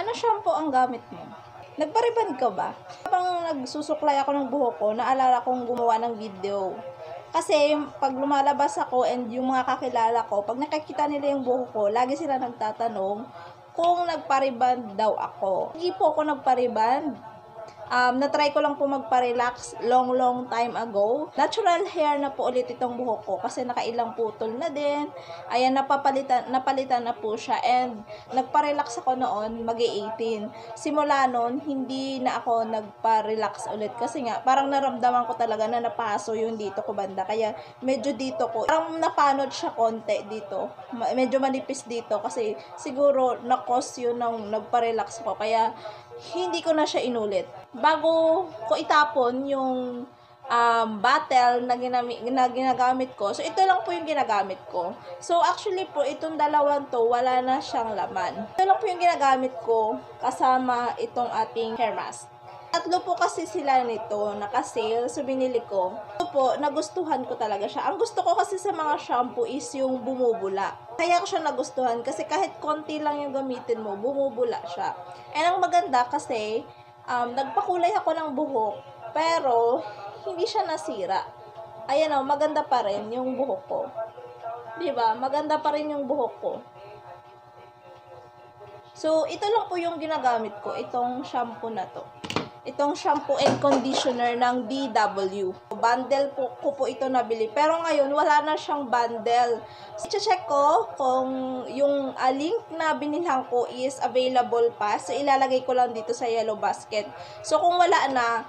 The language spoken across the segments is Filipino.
Ano shampoo ang gamit mo? Nagpa-rebond ka ba? Habang nagsusuklay ako ng buhok ko, naalala kong gumawa ng video. Kasi pag lumalabas ako and yung mga kakilala ko, pag nakikita nila yung buhok ko, lagi sila nagtatanong kung nagpa-rebond daw ako. Hindi po ako nagpa-rebond. Na-try ko lang po magpa-relax long time ago. Natural hair na po ulit itong buhok ko kasi nakailang putol na din. Ayan, napalitan na po siya and nagpa-relax ako noon, mag-18. Simula noon, hindi na ako nagpa-relax ulit kasi nga, parang naramdaman ko talaga na napaso yung dito ko banda. Kaya medyo dito ko, parang napanod siya konti dito. Medyo manipis dito kasi siguro na-cause yun nang nagpa-relax ko. Kaya hindi ko na siya inulit. Bago ko itapon yung bottle na ginagamit ko. So, ito lang po yung ginagamit ko. So, actually po, itong dalawang to, wala na siyang laman. Ito lang po yung ginagamit ko kasama itong ating hair mask. Tatlo po kasi sila nito, naka-sale, so binili ko. Ito po, nagustuhan ko talaga siya. Ang gusto ko kasi sa mga shampoo is yung bumubula. Kaya ko siya nagustuhan kasi kahit konti lang yung gamitin mo, bumubula siya. And ang maganda kasi, nagpakulay ako ng buhok, pero hindi siya nasira. Ayan o, maganda pa rin yung buhok ko. Diba? Maganda pa rin yung buhok ko. So, ito lang po yung ginagamit ko, itong shampoo na to. Itong shampoo and conditioner ng DW. Bundle ko po ito nabili. Pero ngayon, wala na siyang bundle. I-check ko kung yung link na binilhan ko is available pa. So, ilalagay ko lang dito sa yellow basket. So, kung wala na,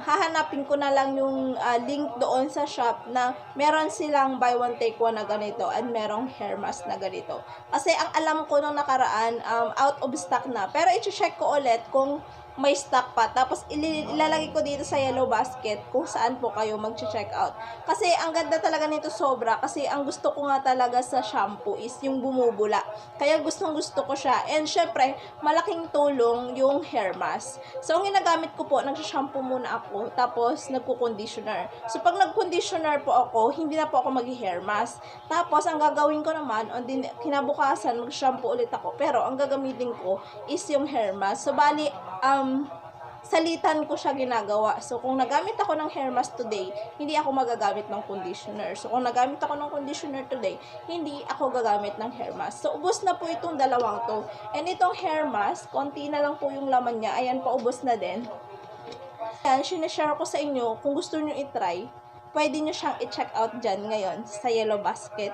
hahanapin ko na lang yung link doon sa shop na meron silang buy one take one na ganito and merong hair mask na ganito. Kasi ang alam ko nung nakaraan, out of stock na. Pero i-check ko ulit kung may stock pa. Tapos, ilalagay ko dito sa yellow basket kung saan po kayo mag-check out. Kasi, ang ganda talaga nito sobra. Kasi, ang gusto ko nga talaga sa shampoo is yung bumubula. Kaya, gustong-gusto ko siya. And, syempre, malaking tulong yung hair mask. So, ang ginagamit ko po, nag-shampoo muna ako. Tapos, nagko-conditioner. So, pag nag-conditioner po ako, hindi na po ako mag-hair mask. Tapos, ang gagawin ko naman, kinabukasan, mag-shampoo ulit ako. Pero, ang gagamitin ko is yung hair mask. So, bali, salitan ko siya ginagawa. So, kung nagamit ako ng hair mask today, hindi ako magagamit ng conditioner. So, kung nagamit ako ng conditioner today, hindi ako gagamit ng hair mask. So, ubos na po itong dalawang to. And itong hair mask, konti na lang po yung laman niya. Ayan, paubos na din. Ayan, sinashare ko sa inyo. Kung gusto nyo itry, pwede nyo siyang i-check out dyan ngayon sa yellow basket.